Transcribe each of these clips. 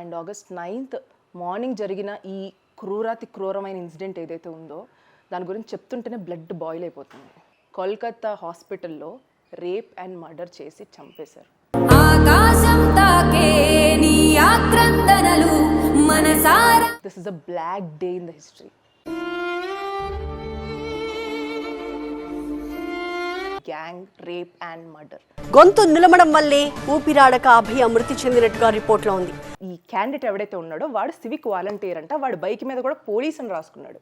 And August 9th morning జరిగిన ఈ క్రూరమైన ఇన్సిడెంట్ ఏదైతే ఉందో దాని గురించి చెప్తుంటేనే బ్లడ్ బాయిల్ అయిపోతుంది. కోల్కతా హాస్పిటల్లో రేప్ అండ్ మర్డర్ చేసి చంపేశారు. This is a black day in the history. Gang rape and murder. గొంతు నిలమడం వల్లే ఊపిరాడక అభయ మృతి చెందినట్టుగా రిపోర్ట్లో ఉంది. ఈ క్యాండిడేట్ ఎవడైతే ఉన్నాడో వాడు సివిక్ వాలంటీర్ అంట. వాడు బైక్ మీద కూడా పోలీస్ అని రాసుకున్నాడు.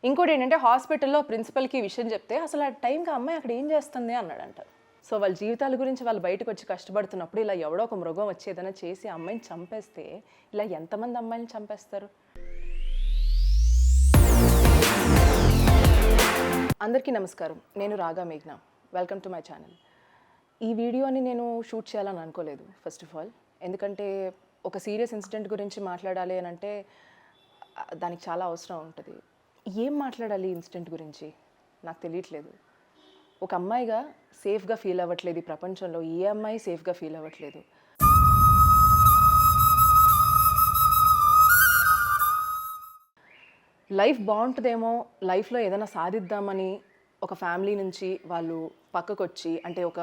ఇంకోటి ఏంటంటే హాస్పిటల్లో ప్రిన్సిపల్కి విషయం చెప్తే అసలు ఆ టైంకి అమ్మాయి అక్కడ ఏం చేస్తుంది అన్నాడంట. సో వాళ్ళ జీవితాల గురించి వాళ్ళు బయటకు వచ్చి కష్టపడుతున్నప్పుడు ఇలా ఎవడో ఒక మృగం వచ్చి ఏదైనా చేసి అమ్మాయిని చంపేస్తే ఇలా ఎంతమంది అమ్మాయిని చంపేస్తారు? అందరికీ నమస్కారం, నేను రాగా మేఘ్నా. Welcome to my channel. ఈ వీడియోని నేను షూట్ చేయాలని అనుకోలేదు ఫస్ట్ ఆఫ్ ఆల్. ఎందుకంటే ఒక సీరియస్ ఇన్సిడెంట్ గురించి మాట్లాడాలి అని అంటే దానికి చాలా అవసరం ఉంటుంది. ఏం మాట్లాడాలి ఇన్సిడెంట్ గురించి నాకు తెలియట్లేదు. ఒక అమ్మాయిగా సేఫ్గా ఫీల్ అవ్వట్లేదు. ఈ ప్రపంచంలో ఏ అమ్మాయి సేఫ్గా ఫీల్ అవ్వట్లేదు. లైఫ్ బాగుంటుందేమో, లైఫ్లో ఏదైనా సాధిద్దామని ఒక ఫ్యామిలీ నుంచి వాళ్ళు పక్కకు వచ్చి, అంటే ఒక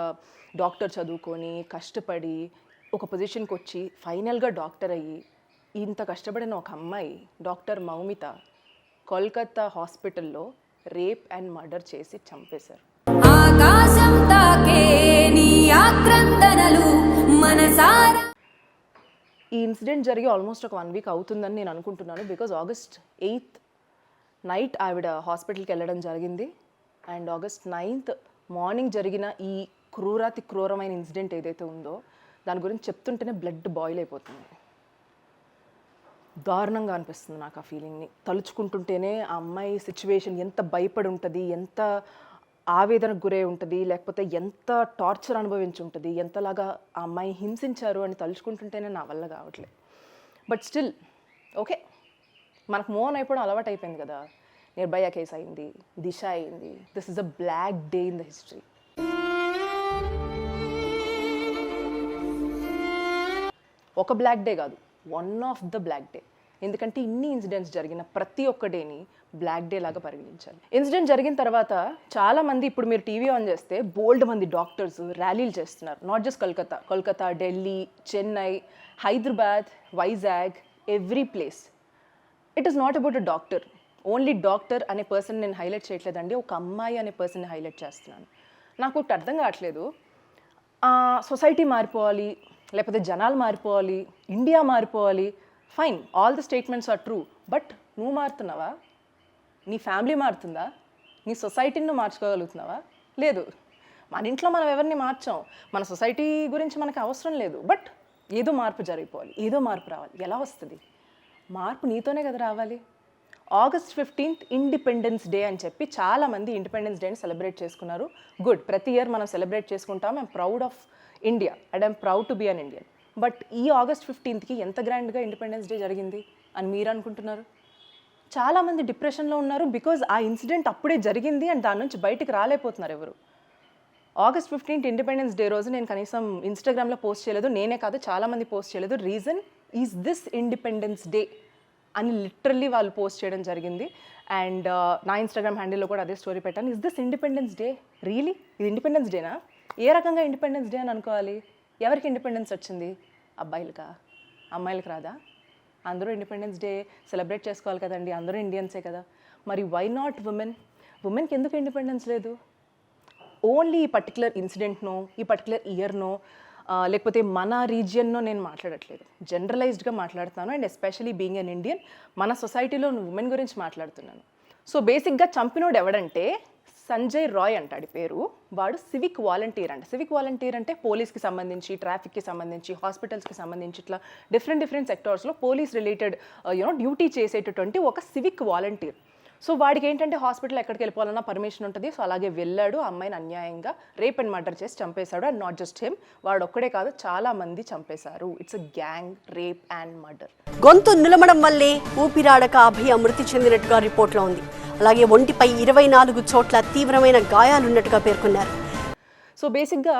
డాక్టర్ చదువుకొని కష్టపడి ఒక పొజిషన్కి వచ్చి ఫైనల్గా డాక్టర్ అయ్యి ఇంత కష్టపడిన ఒక అమ్మాయి డాక్టర్ మౌమిత కోల్కతా హాస్పిటల్లో రేప్ అండ్ మర్డర్ చేసి చంపేశారు. ఈ ఇన్సిడెంట్ జరిగి ఆల్మోస్ట్ ఒక 1 week అవుతుందని నేను అనుకుంటున్నాను. బికాజ్ ఆగస్ట్ 8th నైట్ ఆవిడ హాస్పిటల్కి వెళ్ళడం జరిగింది. అండ్ ఆగస్ట్ 9th మార్నింగ్ జరిగిన ఈ క్రూరమైన ఇన్సిడెంట్ ఏదైతే ఉందో దాని గురించి చెప్తుంటేనే బ్లడ్ బాయిల్ అయిపోతుంది. దారుణంగా అనిపిస్తుంది నాకు ఆ ఫీలింగ్ని తలుచుకుంటుంటేనే. ఆ అమ్మాయి సిచ్యువేషన్ ఎంత భయపడి ఉంటుంది, ఎంత ఆవేదనకు గురై ఉంటుంది, లేకపోతే ఎంత టార్చర్ అనుభవించి ఉంటుంది, ఎంతలాగా ఆ అమ్మాయి హింసించారు అని తలుచుకుంటుంటేనే నా వల్ల కావట్లేదు. బట్ స్టిల్ ఓకే, మనకు మోన్ అయిపోవడం అలవాటు అయిపోయింది కదా. నిర్భయ కేసు అయింది, దిశ అయింది. This is a black day in the history. ఒక బ్లాక్ డే కాదు, one of the black day. ఎందుకంటే ఇన్ని ఇన్సిడెంట్స్ జరిగిన ప్రతి ఒక్క డేని బ్లాక్ డే లాగా పరిగణించాలి. ఇన్సిడెంట్ జరిగిన తర్వాత చాలామంది, ఇప్పుడు మీరు టీవీ ఆన్ చేస్తే బోల్డ్ మంది డాక్టర్స్ ర్యాలీలు చేస్తున్నారు. Not just Kolkata, Delhi, Chennai, Hyderabad, Vizag, every place. It is not about a doctor. Only doctor అనే పర్సన్ నేను హైలైట్ చేయట్లేదండి, ఒక అమ్మాయి అనే పర్సన్ని హైలైట్ చేస్తున్నాను. నాకు ఒకటి అర్థం కావట్లేదు. సొసైటీ మారిపోవాలి, లేకపోతే జనాలు మారిపోవాలి, ఇండియా మారిపోవాలి, fine, all the statements are true. But నువ్వు మారుతున్నావా? నీ ఫ్యామిలీ మారుతుందా? నీ సొసైటీని నువ్వు మార్చుకోగలుగుతున్నావా? లేదు. మన ఇంట్లో మనం ఎవరిని మార్చాం, మన సొసైటీ గురించి మనకు అవసరం లేదు. బట్ ఏదో మార్పు జరిగిపోవాలి, ఏదో మార్పు రావాలి. ఎలా వస్తుంది మార్పు? నీతోనే కదా రావాలి. ఆగస్ట్ 15th ఇండిపెండెన్స్ డే అని చెప్పి చాలామంది ఇండిపెండెన్స్ డేని సెలబ్రేట్ చేసుకున్నారు. గుడ్, ప్రతి ఇయర్ మనం సెలబ్రేట్ చేసుకుంటాం. I'm proud of India and I'm proud to be an Indian. But ఈ ఆగస్ట్ 15th ఎంత గ్రాండ్గా ఇండిపెండెన్స్ డే జరిగింది అని మీరు అనుకుంటున్నారు? చాలామంది డిప్రెషన్లో ఉన్నారు. బికాజ్ ఆ ఇన్సిడెంట్ అప్పుడే జరిగింది అండ్ దాని నుంచి బయటకు రాలేకపోతున్నారు ఎవరు. ఆగస్ట్ 15th ఇండిపెండెన్స్ డే రోజు నేను కనీసం ఇన్స్టాగ్రామ్లో పోస్ట్ చేయలేదు, నేనే కాదు చాలామంది పోస్ట్ చేయలేదు. Reason is this independence day అని లిటరల్లీ వాళ్ళు పోస్ట్ చేయడం జరిగింది. అండ్ నా ఇన్స్టాగ్రామ్ హ్యాండిల్లో కూడా అదే స్టోరీ పెట్టాను. Is this independence day really? ఇది ఇండిపెండెన్స్ డేనా? ఏ రకంగా ఇండిపెండెన్స్ డే అని అనుకోవాలి? ఎవరికి ఇండిపెండెన్స్ వచ్చింది? అబ్బాయిలకా? అమ్మాయిలకు రాదా? అందరూ ఇండిపెండెన్స్ డే సెలబ్రేట్ చేసుకోవాలి కదండి, అందరూ ఇండియన్సే కదా. మరి వై నాట్ ఉమెన్కి ఎందుకు ఇండిపెండెన్స్ లేదు? ఓన్లీ ఈ పర్టికులర్ ఇన్సిడెంట్నో, ఈ పర్టికులర్ ఇయర్నో, లేకపోతే మన రీజియన్నో నేను మాట్లాడట్లేదు, జనరలైజ్డ్గా మాట్లాడుతున్నాను. And especially being an Indian, మన సొసైటీలో ఉమెన్ గురించి మాట్లాడుతున్నాను. సో బేసిక్గా చంపినోడు ఎవడంటే సంజయ్ రాయ్ అంటాడు పేరు. వాడు సివిక్ వాలంటీర్ అంట. సివిక్ వాలంటీర్ అంటే పోలీస్కి సంబంధించి, ట్రాఫిక్కి సంబంధించి, హాస్పిటల్స్కి సంబంధించి ఇట్లా డిఫరెంట్ సెక్టార్స్లో పోలీస్ రిలేటెడ్ డ్యూటీ చేసేటటువంటి ఒక సివిక్ వాలంటీర్. సో వాడికి ఏంటంటే హాస్పిటల్ ఎక్కడికి వెళ్ళిపోవాలన్నా పర్మిషన్ ఉంటుంది. సో అలాగే వెళ్ళాడు, అమ్మాయిని అన్యాయంగా రేప్ అండ్ మర్డర్ చేసి చంపేశాడు. అండ్ నాట్ జస్ట్ హిమ్, వాడు ఒక్కడే కాదు, చాలా మంది చంపేశారు. It's a gang rape and murder. గొంతు నిలమడం వల్లే ఊపిరాడక అభయ మృతి చెందినట్టుగా రిపోర్ట్లో ఉంది. అలాగే ఒంటిపై 24 చోట్ల తీవ్రమైన గాయాలున్నట్టుగా పేర్కొన్నారు. సో బేసిక్గా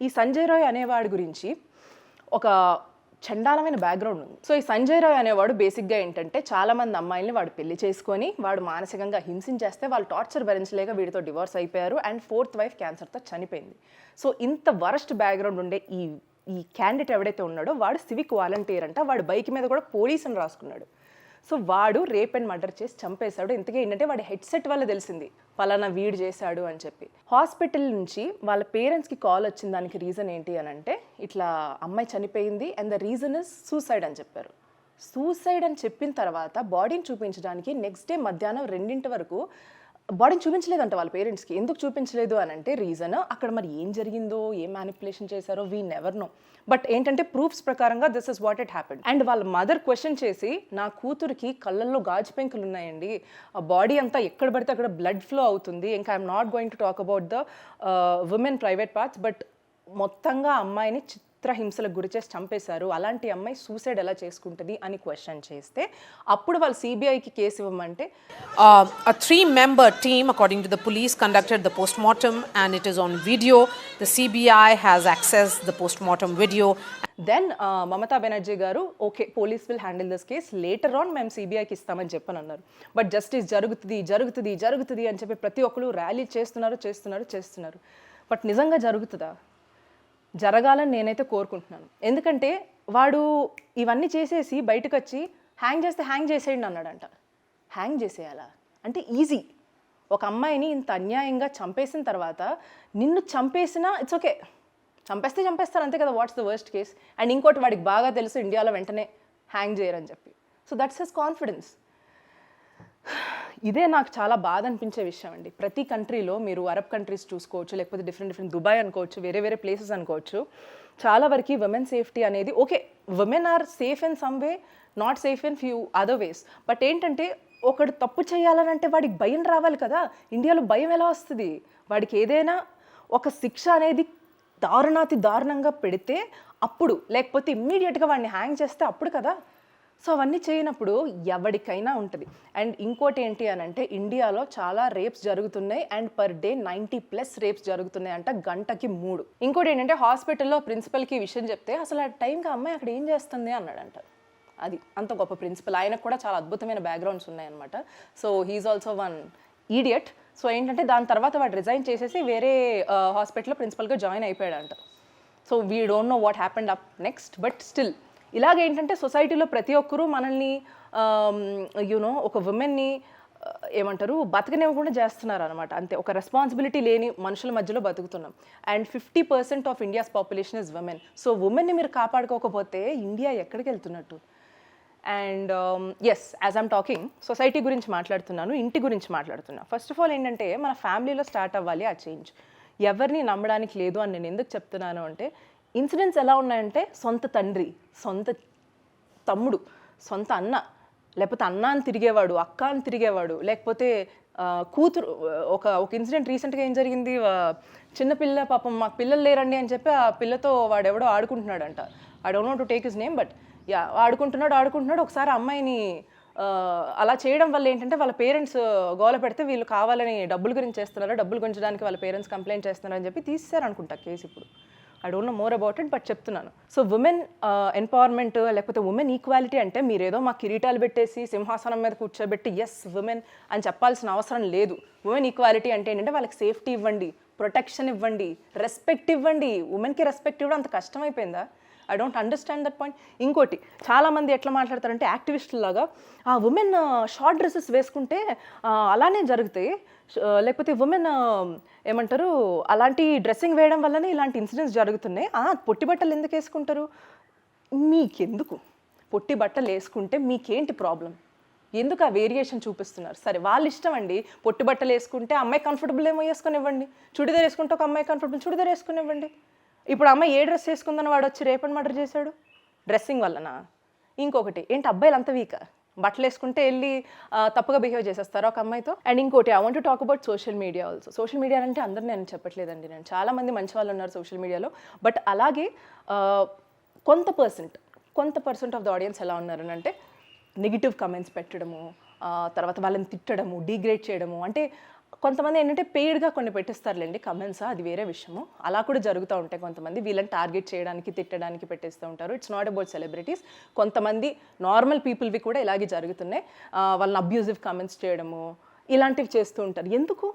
ఈ సంజయ్ రాయ్ అనేవాడి గురించి ఒక చండాలమైన బ్యాక్గ్రౌండ్ ఉంది. సో ఈ సంజయ్ రాయ్ అనేవాడు బేసిక్గా ఏంటంటే చాలా మంది అమ్మాయిల్ని వాడు పెళ్లి చేసుకొని వాడు మానసికంగా హింసించేస్తే వాళ్ళు టార్చర్ భరించలేక వీడితో డివోర్స్ అయిపోయారు అండ్ 4th వైఫ్ క్యాన్సర్తో చనిపోయింది. సో ఇంత వరస్ట్ బ్యాక్గ్రౌండ్ ఉండే ఈ క్యాండిడేట్ ఎవడైతే ఉన్నాడో వాడు సివిక్ వాలంటీర్ అంట. వాడు బైక్ మీద కూడా పోలీస్ అని రాసుకున్నాడు. సో వాడు రేప్ అండ్ మర్డర్ చేసి చంపేశాడు. ఇంతకీ ఏంటంటే వాడి హెడ్సెట్ వల్ల తెలిసింది పలానా వీడు చేశాడు అని చెప్పి. హాస్పిటల్ నుంచి వాళ్ళ పేరెంట్స్కి కాల్ వచ్చిన దానికి రీజన్ ఏంటి అని అంటే ఇట్లా అమ్మాయి చనిపోయింది and the reason is suicide అని చెప్పారు. సూసైడ్ అని చెప్పిన తర్వాత బాడీని చూపించడానికి నెక్స్ట్ డే మధ్యాహ్నం 2 వరకు బాడీని చూపించలేదంట వాళ్ళ పేరెంట్స్కి. ఎందుకు చూపించలేదు అని అంటే రీజన్ అక్కడ మరి ఏం జరిగిందో ఏం మ్యానిపులేషన్ చేశారో వీ నెవర్ నో. బట్ ఏంటంటే ప్రూఫ్స్ ప్రకారంగా this is what it happened. And వాళ్ళ మదర్ క్వశ్చన్ చేసి నా కూతురికి కళ్ళల్లో గాజు పెంకులు ఉన్నాయండి, ఆ బాడీ అంతా ఎక్కడ పడితే అక్కడ బ్లడ్ ఫ్లో అవుతుంది, ఇంకా I'm not going to talk about the women private parts, but మొత్తంగా అమ్మాయిని చిత్రహింసలకు గురి చేసి చంపేశారు, అలాంటి అమ్మాయి సూసైడ్ ఎలా చేసుకుంటుంది అని క్వశ్చన్ చేస్తే అప్పుడు వాళ్ళు సిబిఐకి కేసు ఇవ్వమంటే a 3-member team, according to the police, conducted the postmortem and it is on video. The CBI has accessed the postmortem video. Then Mamata Banerjee garu okay police will handle this case, later on మేము సిబిఐకి ఇస్తామని చెప్పని అన్నారు. But justice జరుగుతుంది జరుగుతుంది జరుగుతుంది అని చెప్పి ప్రతి ఒక్కరు ర్యాలీ చేస్తున్నారు. బట్ నిజంగా జరుగుతుందా? జరగాలని నేనైతే కోరుకుంటున్నాను. ఎందుకంటే వాడు ఇవన్నీ చేసేసి బయటకు వచ్చి హ్యాంగ్ చేస్తే హ్యాంగ్ చేసేయండి అన్నాడంట. హ్యాంగ్ చేసేయాలా అంటే ఈజీ. ఒక అమ్మాయిని ఇంత అన్యాయంగా చంపేసిన తర్వాత నిన్ను చంపేసినా ఇట్స్ ఓకే, చంపేస్తారు అంతే కదా, what's the worst case. And ఇంకోటి వాడికి బాగా తెలుసు ఇండియాలో వెంటనే హ్యాంగ్ చేయరని చెప్పి. So that's his confidence. ఇదే నాకు చాలా బాధ అనిపించే విషయం అండి. ప్రతి కంట్రీలో మీరు అరబ్ కంట్రీస్ చూసుకోవచ్చు, లేకపోతే డిఫరెంట్ దుబాయ్ అనుకోవచ్చు, వేరే ప్లేసెస్ అనుకోవచ్చు, చాలా వరకు విమెన్ సేఫ్టీ అనేది okay, women are safe in some way, not safe in few other ways. But ఏంటంటే ఒకడు తప్పు చేయాలనంటే వాడికి భయం రావాలి కదా. ఇండియాలో భయం ఎలా వస్తుంది? వాడికి ఏదైనా ఒక శిక్ష అనేది దారుణంగా పెడితే అప్పుడు, లేకపోతే ఇమ్మీడియట్గా వాడిని హ్యాంగ్ చేస్తే అప్పుడు కదా. సో అవన్నీ చేయనప్పుడు ఎవరికైనా ఉంటుంది. అండ్ ఇంకోటి ఏంటి అని అంటే ఇండియాలో చాలా రేప్స్ జరుగుతున్నాయి అండ్ పర్ డే 90+ రేప్స్ జరుగుతున్నాయి అంట, గంటకి 3. ఇంకోటి ఏంటంటే హాస్పిటల్లో ప్రిన్సిపల్కి ఈ విషయం చెప్తే అసలు ఆ టైంకి అమ్మాయి అక్కడ ఏం చేస్తుంది అన్నాడంట. అది అంత గొప్ప ప్రిన్సిపల్. ఆయనకు కూడా చాలా అద్భుతమైన బ్యాక్గ్రౌండ్స్ ఉన్నాయన్నమాట. So he is also one idiot. So ఏంటంటే దాని తర్వాత వాడు రిజైన్ చేసేసి వేరే హాస్పిటల్లో ప్రిన్సిపల్గా జాయిన్ అయిపోయాడంట. So we don't know what happened up next. But still ఇలాగేంటంటే సొసైటీలో ప్రతి ఒక్కరూ మనల్ని యూనో ఒక ఉమెన్ని ఏమంటారు బతకనివ్వకుండా చేస్తున్నారు అనమాట. అంతే, ఒక రెస్పాన్సిబిలిటీ లేని మనుషుల మధ్యలో బతుకుతున్నాం. And 50% of India's population is women. So ఉమెన్ని మీరు కాపాడుకోకపోతే ఇండియా ఎక్కడికి వెళ్తున్నట్టు? And yes, as I'm talking society గురించి మాట్లాడుతున్నాను, ఇంటి గురించి మాట్లాడుతున్నా. ఫస్ట్ ఆఫ్ ఆల్ ఏంటంటే మన ఫ్యామిలీలో స్టార్ట్ అవ్వాలి ఆ చేంజ్. ఎవరిని నమ్మడానికి లేదు అని నేను ఎందుకు చెప్తున్నాను అంటే ఇన్సిడెంట్స్ ఎలా ఉన్నాయంటే సొంత తండ్రి, సొంత తమ్ముడు, సొంత అన్న, లేకపోతే అన్న అని తిరిగేవాడు, అక్క అని తిరిగేవాడు, లేకపోతే కూతురు. ఒక ఇన్సిడెంట్ రీసెంట్గా ఏం జరిగింది, చిన్నపిల్ల పాపం మాకు పిల్లలు లేరండి అని చెప్పి ఆ పిల్లతో వాడెవడో ఆడుకుంటున్నాడంట. I don't know to take his name, but yeah ఆడుకుంటున్నాడు. ఒకసారి అమ్మాయిని అలా చేయడం వల్ల ఏంటంటే వాళ్ళ పేరెంట్స్ గోల పెడితే వీళ్ళు కావాలని డబ్బుల గురించి చేస్తున్నారు, డబ్బులు గుంచడానికి వాళ్ళ పేరెంట్స్ కంప్లైంట్ చేస్తున్నారు అని చెప్పి తీసేశారు అనుకుంటా కేసు. ఇప్పుడు I don't no more about it, but చెప్తున్నాను. సో ఉమెన్ ఎంపవర్మెంట్ లేకపోతే ఉమెన్ ఈక్వాలిటీ అంటే మీరేదో మా కిరీటాలు పెట్టేసి సింహాసనం మీద కూర్చోబెట్టి ఎస్ ఉమెన్ అని చెప్పాల్సిన అవసరం లేదు. ఉమెన్ ఈక్వాలిటీ అంటే ఏంటంటే వాళ్ళకి సేఫ్టీ ఇవ్వండి, ప్రొటెక్షన్ ఇవ్వండి, రెస్పెక్ట్ ఇవ్వండి. ఉమెన్కి రెస్పెక్ట్ ఇవ్వడం అంత కష్టమైపోయిందా? I don't understand that point. ఇంకోటి చాలామంది ఎట్లా మాట్లాడతారంటే యాక్టివిస్టులాగా ఆ ఉమెన్ షార్ట్ డ్రెస్సెస్ వేసుకుంటే అలానే జరుగుతాయి, లేకపోతే ఉమెన్ ఏమంటారు అలాంటి డ్రెస్సింగ్ వేయడం వల్లనే ఇలాంటి ఇన్సిడెంట్స్ జరుగుతున్నాయి. పొట్టి బట్టలు ఎందుకు వేసుకుంటారు? మీకెందుకు పొట్టి బట్టలు వేసుకుంటే మీకేంటి ప్రాబ్లం? ఎందుకు ఆ వేరియేషన్ చూపిస్తున్నారు? సరే వాళ్ళ ఇష్టం అండి. పొట్టి బట్టలు వేసుకుంటే అమ్మాయి కంఫర్టబుల్ ఏమో వేసుకొని ఇవ్వండి, చుడిదార్ వేసుకుంటే ఒక అమ్మాయి కంఫర్టబుల్ చుడిదార్ వేసుకుని ఇవ్వండి. ఇప్పుడు అమ్మాయి ఏ డ్రెస్ వేసుకుందని వాడు వచ్చి రేప్ అండ్ మర్డర్ చేశాడు డ్రెస్సింగ్ వల్లనా? ఇంకొకటి ఏంటి అబ్బాయిలు అంత వీక్, బట్టలు వేసుకుంటే వెళ్ళి తప్పుగా బిహేవ్ చేసేస్తారు ఒక అమ్మాయితో. అండ్ ఇంకోటి I want to talk about social media also. Social media అంటే అందరూ నేను చెప్పట్లేదండి, నేను చాలామంది మంచి వాళ్ళు ఉన్నారు సోషల్ మీడియాలో. బట్ అలాగే కొంత పర్సెంట్ ఆఫ్ ద ఆడియన్స్ ఎలా ఉన్నారని అంటే నెగిటివ్ కమెంట్స్ పెట్టడము, తర్వాత వాళ్ళని తిట్టడము, డిగ్రేడ్ చేయడము. అంటే కొంతమంది ఏంటంటే పెయిడ్గా కొన్ని పెట్టిస్తారులేండి కమెంట్స్, అది వేరే విషయము. అలా కూడా జరుగుతూ ఉంటాయి. కొంతమంది వీళ్ళని టార్గెట్ చేయడానికి, తిట్టడానికి పెట్టేస్తూ ఉంటారు. It's not about celebrities. కొంతమంది నార్మల్ పీపుల్వి కూడా ఇలాగే జరుగుతున్నాయి. వాళ్ళని అబ్యూజివ్ కమెంట్స్ చేయడము ఇలాంటివి చేస్తూ ఉంటారు. ఎందుకు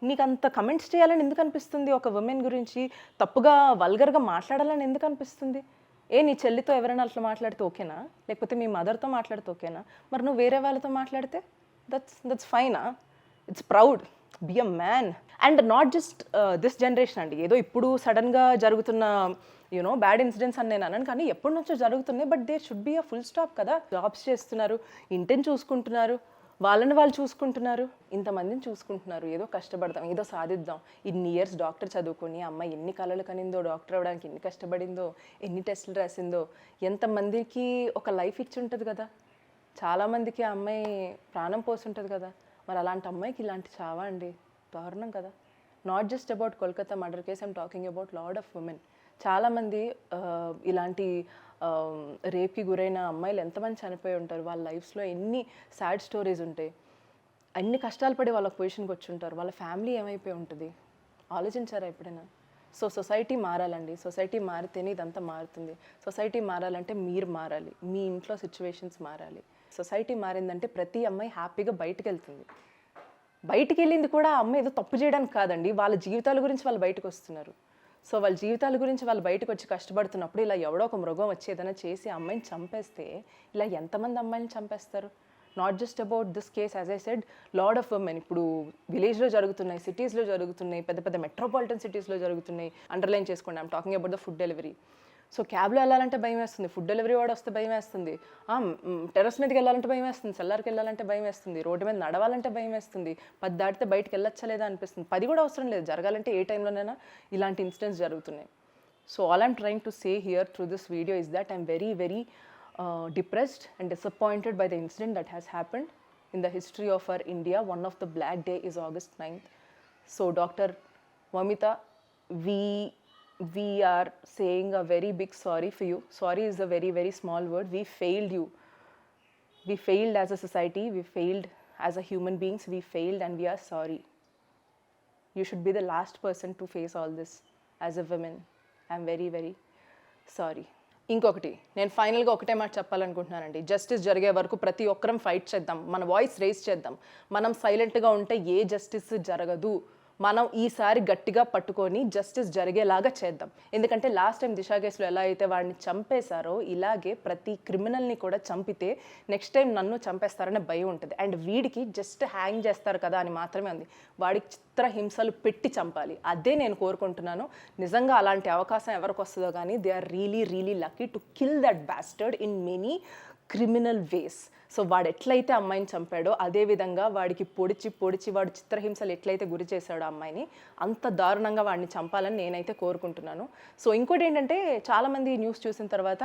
నీకు అంత కమెంట్స్ చేయాలని ఎందుకు అనిపిస్తుంది? ఒక ఉమెన్ గురించి తప్పుగా వల్గర్గా మాట్లాడాలని ఎందుకు అనిపిస్తుంది? నీ చెల్లితో ఎవరైనా అట్లా మాట్లాడితే ఓకేనా? లేకపోతే మీ మదర్తో మాట్లాడితే ఓకేనా? మరి నువ్వు వేరే వాళ్ళతో మాట్లాడితే దట్స్ ఫైనా? It's proud, be a man. And not just this generation అండి, ఏదో ఇప్పుడు సడన్గా జరుగుతున్న బ్యాడ్ ఇన్సిడెంట్స్ అని నేను అన్నాను, కానీ ఎప్పటి నుంచో జరుగుతున్నాయి. But there should be a full stop కదా. జాబ్స్ చేస్తున్నారు, ఇంటిని చూసుకుంటున్నారు, వాళ్ళని వాళ్ళు చూసుకుంటున్నారు, ఇంతమందిని చూసుకుంటున్నారు. ఏదో కష్టపడదాం, ఏదో సాధిద్దాం. ఇన్ని ఇయర్స్ డాక్టర్ చదువుకొని అమ్మాయి ఎన్ని కళలు కనిందో, డాక్టర్ అవ్వడానికి ఎన్ని కష్టపడిందో, ఎన్ని టెస్టులు రాసిందో, ఎంతమందికి ఒక లైఫ్ ఇచ్చి ఉంటుంది కదా. చాలామందికి ఆ అమ్మాయి ప్రాణం పోసి ఉంటుంది కదా. మరి అలాంటి అమ్మాయికి ఇలాంటి చావా అండి, దారుణం కదా. Not just about Kolkata murder case, I'm talking about lot of women. చాలామంది ఇలాంటి రేప్కి గురైన అమ్మాయిలు ఎంతమంది చనిపోయి ఉంటారు. వాళ్ళ లైఫ్స్లో ఎన్ని సాడ్ స్టోరీస్ ఉంటాయి, అన్ని కష్టాలు పడి వాళ్ళ పొజిషన్కి వచ్చి ఉంటారు. వాళ్ళ ఫ్యామిలీ ఏమైపోయి ఉంటుంది, ఆలోచించారా ఎప్పుడైనా? సో సొసైటీ మారాలండి. సొసైటీ మారితేనే ఇదంతా మారుతుంది. సొసైటీ మారాలంటే మీరు మారాలి, మీ ఇంట్లో సిచ్యువేషన్స్ మారాలి. సొసైటీ మారిందంటే ప్రతి అమ్మాయి హ్యాపీగా బయటకు వెళ్తుంది. బయటికి వెళ్ళింది కూడా ఆ అమ్మాయి ఏదో తప్పు చేయడానికి కాదండి, వాళ్ళ జీవితాల గురించి వాళ్ళు బయటకు వస్తున్నారు. సో వాళ్ళ జీవితాల గురించి వాళ్ళు బయటకు వచ్చి కష్టపడుతున్నప్పుడు ఇలా ఎవడో ఒక మృగం వచ్చి ఏదైనా చేసి అమ్మాయిని చంపేస్తే ఇలా ఎంతమంది అమ్మాయిని చంపేస్తారు? Not just about this case, as I said, lot of women ఇప్పుడు విలేజ్లో జరుగుతున్నాయి, సిటీస్లో జరుగుతున్నాయి, పెద్ద పెద్ద మెట్రోపాలిటన్ సిటీస్లో జరుగుతున్నాయి. అండర్లైన్ చేసుకోండి, I'm talking about the food delivery. So క్యాబ్లో వెళ్ళాలంటే భయం వేస్తుంది, ఫుడ్ డెలివరీ వాడు వస్తే భయం వేస్తుంది, టెర్రస్ మీదకి వెళ్ళాలంటే భయం వేస్తుంది, సెల్లార్కి వెళ్ళాలంటే భయం వేస్తుంది, రోడ్డు మీద నడవాలంటే భయం వేస్తుంది, 10 దాటితే బయటకు వెళ్ళొచ్చా లేదా అనిపిస్తుంది. 10 కూడా అవసరం లేదు, జరగాలంటే ఏ టైంలోనైనా ఇలాంటి ఇన్సిడెంట్స్ జరుగుతున్నాయి. So all I'm trying to say here through this video is that I'm very very depressed and disappointed by the incident that has happened in the history of our India. One of the black day is August 9th. So Dr. Mamita, we are saying a very big sorry for you. Sorry is a very very small word. We failed you. We failed as a society. We failed as a human beings. We failed and we are sorry. You should be the last person to face all this as a woman. I'm very very sorry. ఇంకొకటి నేను ఫైనల్గా ఒకటే మాట చెప్పాలనుకుంటున్నానండి. Justice జరిగే వరకు ప్రతి ఒక్కరం fight చేద్దాం, మన వాయిస్ రేస్ చేద్దాం. మనం సైలెంట్గా ఉంటే ఏ జస్టిస్ జరగదు. మనం ఈసారి గట్టిగా పట్టుకొని జస్టిస్ జరిగేలాగా చేద్దాం. ఎందుకంటే లాస్ట్ టైం దిశా కేసులో ఎలా అయితే వాడిని చంపేశారో ఇలాగే ప్రతి క్రిమినల్ని కూడా చంపితే నెక్స్ట్ టైం నన్ను చంపేస్తారనే భయం ఉంటుంది. అండ్ వీడికి జస్ట్ హ్యాంగ్ చేస్తారు కదా అని మాత్రమే ఉంది, వాడికి చిత్రహింసలు పెట్టి చంపాలి. అదే నేను కోరుకుంటున్నాను. నిజంగా అలాంటి అవకాశం ఎవరికి వస్తుందో కానీ they are really really lucky to kill that bastard in many criminal ways. So వాడు ఎట్లయితే అమ్మాయిని చంపాడో అదేవిధంగా వాడికి పొడిచి వాడు చిత్రహింసలు ఎట్లయితే గురి చేశాడో అమ్మాయిని అంత దారుణంగా వాడిని చంపాలని నేనైతే కోరుకుంటున్నాను. సో ఇంకోటి ఏంటంటే చాలామంది న్యూస్ చూసిన తర్వాత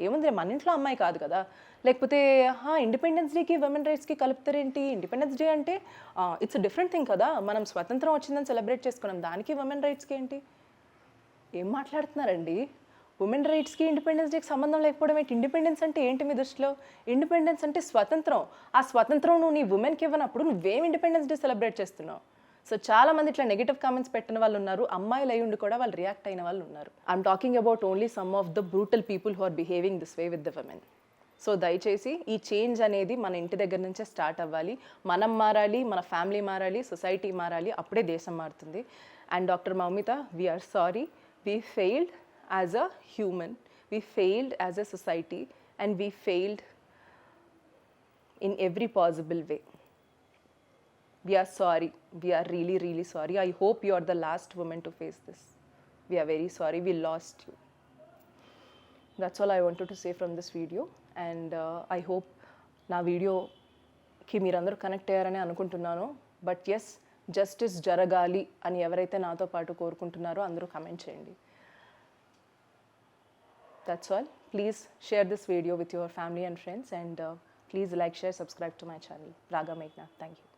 ఏముంది మన ఇంట్లో అమ్మాయి కాదు కదా, లేకపోతే ఇండిపెండెన్స్ డేకి ఉమెన్ రైట్స్కి కలుపుతారేంటి? ఇండిపెండెన్స్ డే అంటే ఇట్స్ డిఫరెంట్ థింగ్ కదా, మనం స్వతంత్రం వచ్చిందని సెలబ్రేట్ చేసుకున్నాం, దానికి ఉమెన్ రైట్స్కి ఏంటి? ఏం మాట్లాడుతున్నారండి? ఉమెన్ రైట్స్కి ఇండిపెండెన్స్ డేకి సంబంధం లేకపోవడం ఏంటి? ఇండిపెండెన్స్ అంటే ఏంటి మీ దృష్టిలో? ఇండిపెండెన్స్ అంటే స్వతంత్రం. ఆ స్వతంత్రం నువ్వు నీ ఉమెన్కి ఇవ్వనప్పుడు నువ్వేం ఇండిపెండెన్స్ డే సెలబ్రేట్ చేస్తున్నావు? సో చాలామంది ఇట్లా నెగిటివ్ కామెంట్స్ పెట్టిన వాళ్ళు ఉన్నారు, అమ్మాయిలు అయి ఉండి కూడా వాళ్ళు రియాక్ట్ అయిన వాళ్ళు ఉన్నారు. I am talking about only some of the brutal people who are behaving this way with the women. So దయచేసి ఈ చేంజ్ అనేది మన ఇంటి దగ్గర నుంచే స్టార్ట్ అవ్వాలి. మనం మారాలి, మన ఫ్యామిలీ మారాలి, సొసైటీ మారాలి, అప్పుడే దేశం మారుతుంది. And doctor Moumita, we are sorry, we failed as a human, we failed as a society, and we failed in every possible way. We are sorry, we are really really sorry. I hope you are the last woman to face this. We are very sorry, we lost you. That's all I wanted to say from this video, and I hope na video ki meerandaru connect ayyarani anukuntunnanu. But yes, justice jaragali ani evaraithe nato paatu korukuntunnaro andaru comment cheyandi. That's all. Please share this video with your family and friends, and please like, share, subscribe to my channel, Raga Meghna. Thank you.